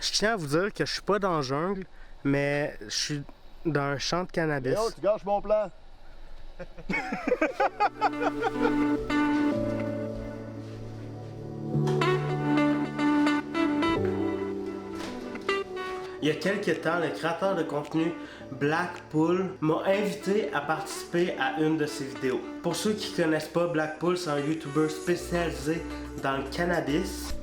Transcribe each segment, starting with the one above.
Je tiens à vous dire que je suis pas dans la jungle, mais je suis dans un champ de cannabis. Tu gâches mon plan! Il y a quelques temps, le créateur de contenu Blackpool m'a invité à participer à une de ses vidéos. Pour ceux qui connaissent pas, Blackpool, c'est un YouTuber spécialisé dans le cannabis.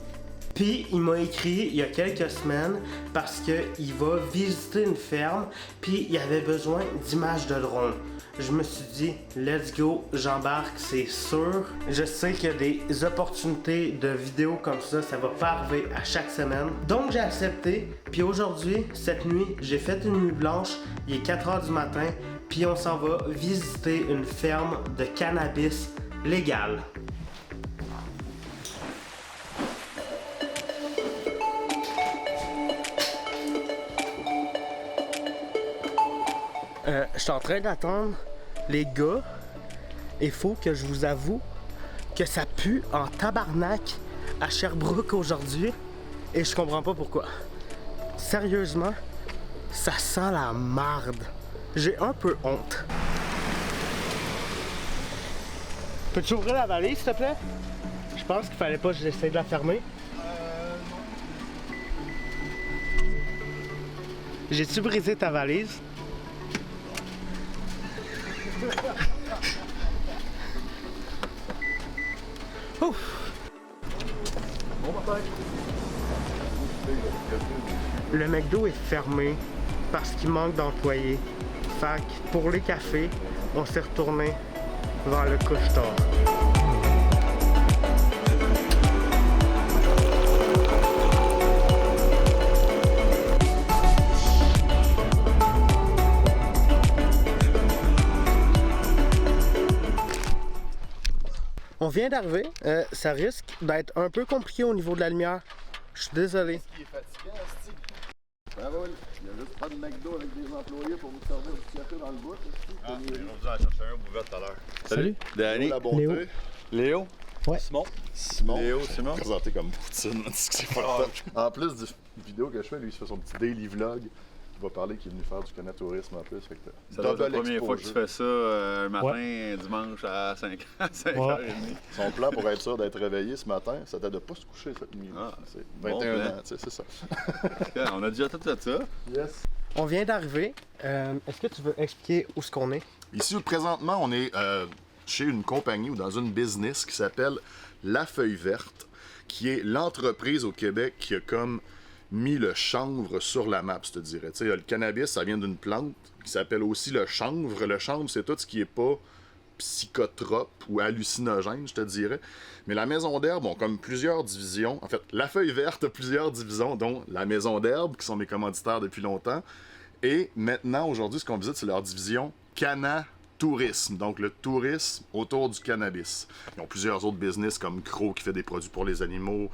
Puis il m'a écrit il y a quelques semaines parce qu'il va visiter une ferme, puis il avait besoin d'images de drone. Je me suis dit, let's go, j'embarque, c'est sûr. Je sais qu'il y a des opportunités de vidéos comme ça va pas arriver à chaque semaine. Donc j'ai accepté, puis aujourd'hui, cette nuit, j'ai fait une nuit blanche, il est 4h du matin, puis on s'en va visiter une ferme de cannabis légale. Je suis en train d'attendre les gars. Il faut que je vous avoue que ça pue en tabarnak à Sherbrooke aujourd'hui. Et je comprends pas pourquoi. Sérieusement, ça sent la marde. J'ai un peu honte. Peux-tu ouvrir la valise, s'il te plaît? Je pense qu'il fallait pas que j'essaie de la fermer. J'ai-tu brisé ta valise? Ouf. Le McDo est fermé parce qu'il manque d'employés. Fait que pour les cafés, on s'est retourné vers le couche-tard. On vient d'arriver, ça risque d'être un peu compliqué au niveau de la lumière. Je suis désolé. Il est fatiguant, asti. Ben oui, il y a juste pas de McDo avec des employés pour vous servir du café dans le bout. Ah, j'ai rendu à chercher un buvette tout à l'heure. Salut. Danny. La bonté. Léo. Léo. Ouais. Simon. Léo, Simon. Présenté comme Poutine, c'est en plus de vidéo que je fais, lui il se fait son petit daily vlog. Il va parler qu'il est venu faire du canatourisme en plus. Fait que C'est la première fois que tu fais ça un matin, dimanche à 5h30. Son plan pour être sûr d'être réveillé ce matin, c'était de ne pas se coucher cette nuit. Ah, c'est bon 21 plan. ans, tu sais, c'est ça. On a déjà tout fait ça. Yes. On vient d'arriver. Est-ce que tu veux expliquer où est-ce qu'on est? Ici, présentement, on est chez une compagnie ou dans une business qui s'appelle La Feuille Verte, qui est l'entreprise au Québec qui a comme mis le chanvre sur la map, je te dirais. Tu sais, le cannabis, ça vient d'une plante qui s'appelle aussi le chanvre. Le chanvre, c'est tout ce qui n'est pas psychotrope ou hallucinogène, je te dirais. Mais la maison d'herbe ont comme plusieurs divisions. En fait, La Feuille Verte a plusieurs divisions, dont la maison d'herbe, qui sont mes commanditaires depuis longtemps. Et maintenant, aujourd'hui, ce qu'on visite, c'est leur division Canna-Tourisme. Donc, le tourisme autour du cannabis. Ils ont plusieurs autres business comme Crow qui fait des produits pour les animaux,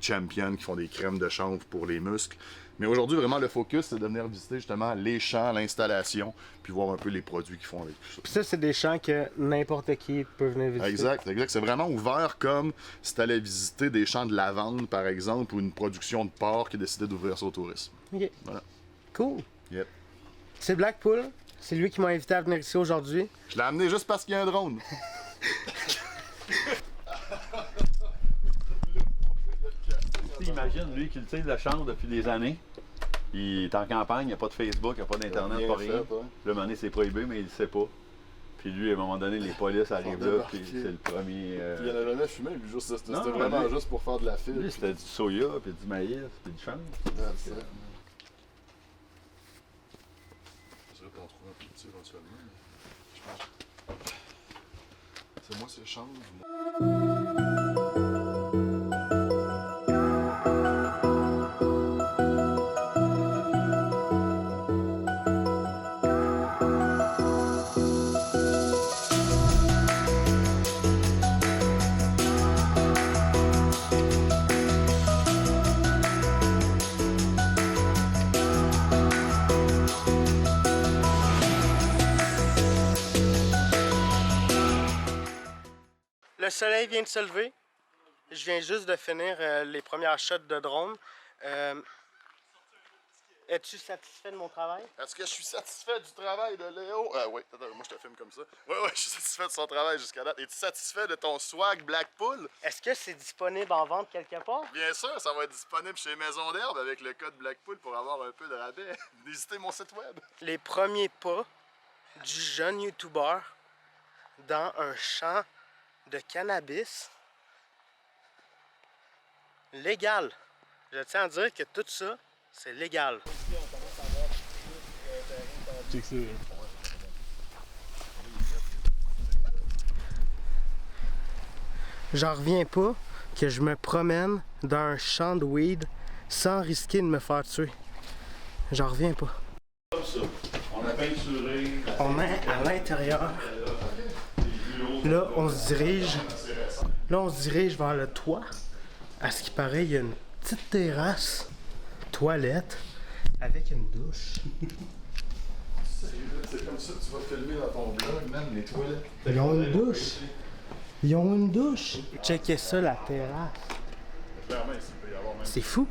Champion qui font des crèmes de chanvre pour les muscles. Mais aujourd'hui, vraiment, le focus, c'est de venir visiter justement les champs, l'installation, puis voir un peu les produits qu'ils font avec tout ça. Puis ça, c'est des champs que n'importe qui peut venir visiter. Exact. C'est vraiment ouvert comme si tu allais visiter des champs de lavande, par exemple, ou une production de porc qui a décidé d'ouvrir ça au tourisme. Ok. Voilà. Cool. Yep. C'est Blackpool. C'est lui qui m'a invité à venir ici aujourd'hui. Je l'ai amené juste parce qu'il y a un drone. Imagine, lui, qui utilise la chambre depuis des années. Il est en campagne, il n'y a pas de Facebook, il n'y a pas d'Internet, pas rien. Fait, Là, à un moment donné, c'est prohibé, mais il ne sait pas. Puis lui, à un moment donné, les polices arrivent là, puis c'est le premier. Puis il en a jamais fumé, lui, juste, c'était Non, vraiment lui- juste pour faire de la file. Lui, c'était du soya, puis du maïs, puis du chanvre. That's it. Je serais qu'on trouve un peu petit éventuellement, mais je pense. C'est moi, c'est chanvre. Le soleil vient de se lever. Je viens juste de finir les premières shots de drone. Es-tu satisfait de mon travail? Est-ce que je suis satisfait du travail de Léo? Oui, attends, moi je te filme comme ça. Oui, je suis satisfait de son travail jusqu'à date. Es-tu satisfait de ton swag Blackpool? Est-ce que c'est disponible en vente quelque part? Bien sûr, ça va être disponible chez Maison d'Herbe avec le code Blackpool pour avoir un peu de rabais. Visitez mon site web. Les premiers pas du jeune YouTuber dans un champ de cannabis légal. Je tiens à dire que tout ça, c'est légal. J'en reviens pas que je me promène dans un champ de weed sans risquer de me faire tuer. J'en reviens pas. Comme ça. On a peinturé. On est à l'intérieur. Là, on se dirige vers le toit. À ce qui paraît, il y a une petite terrasse, toilette, avec une douche. C'est comme ça que tu vas filmer dans ton blog, même les toilettes. Ils ont une douche. Ils ont une douche. Checkez ça, la terrasse. Clairement, ici, il peut y avoir même. C'est fou.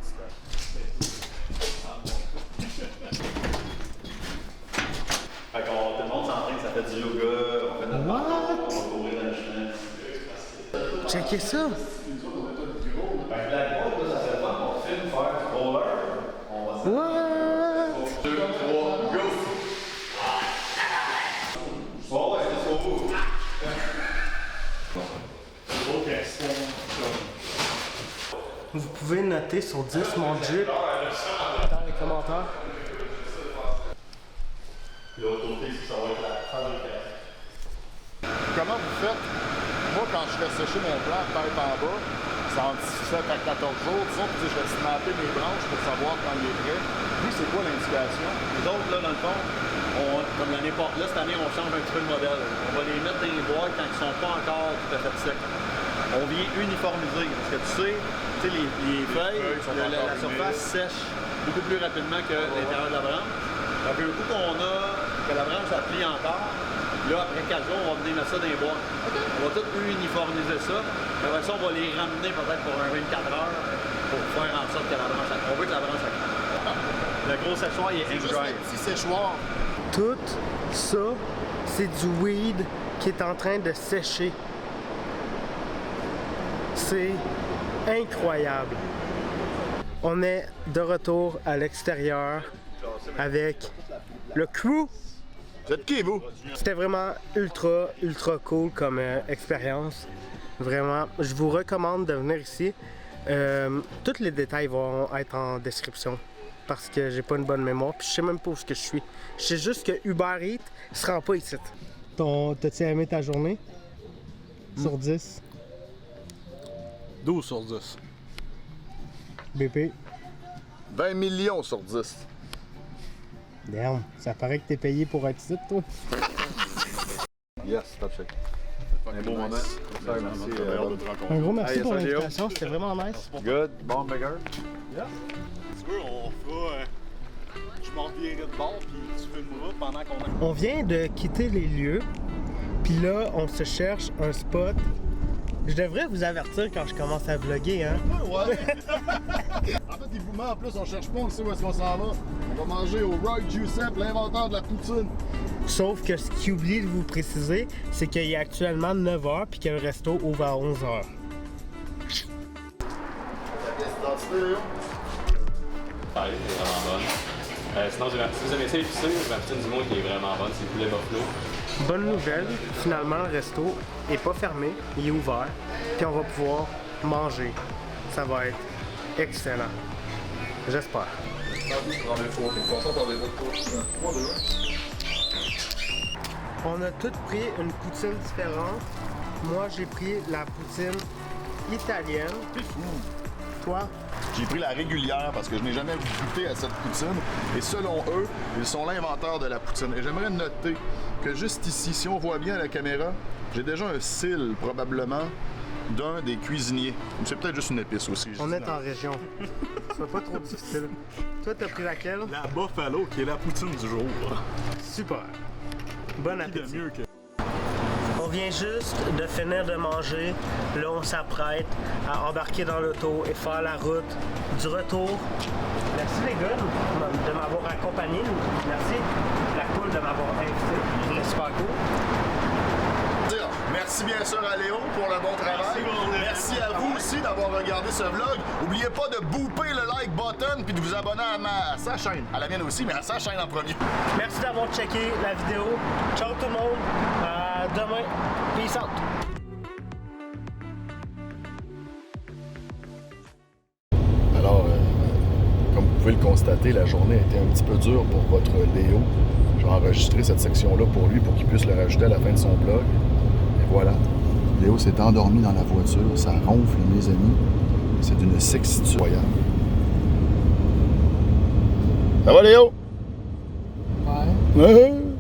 Fait qu'on tout le monde s'entraîne, ça fait du yoga, on fait de la What? on va courir dans le chemin. Checkez ça. Fait que Blackpool, là, ça fait pas qu'on filme faire du roller. On va se What? 2, 3, go! Bon, ouais, c'est trop beau. Vous pouvez noter sur 10 mon Jeep dans les commentaires. L'autre côté, ça va être la fabrication. Comment vous faites? Moi, quand je fais sécher mon plant tête en bas, c'est entre 7 à 14 jours. Disons que je vais snapper mes branches pour savoir quand il est prêt. Lui, c'est quoi l'indication? Les autres, là, dans le fond, comme l'année passée, là, cette année, on change un petit peu le modèle. On va les mettre dans les boîtes quand ils ne sont pas encore tout à fait secs. On vient uniformiser. Parce que tu sais les feuilles, la surface sèche beaucoup plus rapidement que l'intérieur de la branche. Donc, un coup que la branche a plie encore, là, après 4 jours, on va venir mettre ça dans les boîtes. On va tout uniformiser ça. Après ça, on va les ramener peut-être pour un 24 heures pour faire en sorte que la branche, on veut que la branche accroche. Le gros séchoir, il est C'est ink juste dry. un petit séchoir. Tout ça, c'est du weed qui est en train de sécher. C'est incroyable. On est de retour à l'extérieur avec le crew. Vous êtes qui, vous? C'était vraiment ultra cool comme expérience. Vraiment, je vous recommande de venir ici. Tous les détails vont être en description parce que j'ai pas une bonne mémoire puis je sais même pas où je suis. Je sais juste que Uber Eats se rend pas ici. T'as-tu aimé ta journée? Sur 10? 12 sur 10. BP? 20 millions sur 10. Damn, ça paraît que t'es payé pour être ici, toi. Yes, top check. Un beau moment. Merci. Un gros merci Hey, pour salut, l'invitation, c'était vraiment nice. Good, bon burger. Tu veux, on fera. Je m'en reviendrai de bord, puis tu filmeras pendant qu'on a. On vient de quitter les lieux, puis là, on se cherche un spot. Je devrais vous avertir quand je commence à vlogger, hein? Ouais. En fait, évidemment, en plus, on cherche pas, on sait où est-ce qu'on s'en va. On va manger au Roy Giuseppe, l'inventeur de la poutine. Sauf que ce qu'il oublie de vous préciser, c'est qu'il est actuellement 9h puis que le resto ouvre à 11h. La pièce d'identité, Léo? Ouais, c'est vraiment bonne. Sinon, si vous aimez ça épicé, ma poutine du monde qui est vraiment bonne, c'est poulet buffalo. Bonne nouvelle, finalement le resto est pas fermé, il est ouvert, puis on va pouvoir manger. Ça va être excellent. J'espère. On a tous pris une poutine différente. Moi, j'ai pris la poutine italienne. C'est fou. Toi? J'ai pris la régulière parce que je n'ai jamais goûté à cette poutine. Et selon eux, ils sont l'inventeur de la poutine. Et j'aimerais noter que juste ici, si on voit bien à la caméra, j'ai déjà un cil probablement d'un des cuisiniers. C'est peut-être juste une épice aussi. On est en région. C'est pas trop difficile. Toi, t'as pris laquelle? La Buffalo, qui est la poutine du jour. Super. Bon Qui de appétit. mieux que. On vient juste de finir de manger. Là, on s'apprête à embarquer dans l'auto et faire la route du retour. Merci les gars de m'avoir accompagné. Merci la poule de m'avoir invité. C'était super cool. Merci bien sûr à Léo pour le bon travail. Merci à vous aussi d'avoir regardé ce vlog. N'oubliez pas de booper le like button puis de vous abonner à sa chaîne. À la mienne aussi, mais à sa chaîne en premier. Merci d'avoir checké la vidéo. Ciao tout le monde. À demain. Peace out. Alors, comme vous pouvez le constater, la journée a été un petit peu dure pour votre Léo. J'ai enregistré cette section-là pour lui pour qu'il puisse le rajouter à la fin de son vlog. Voilà, Léo s'est endormi dans la voiture, ça ronfle mes amis, c'est d'une sexitude royale. Ça va Léo? Ouais.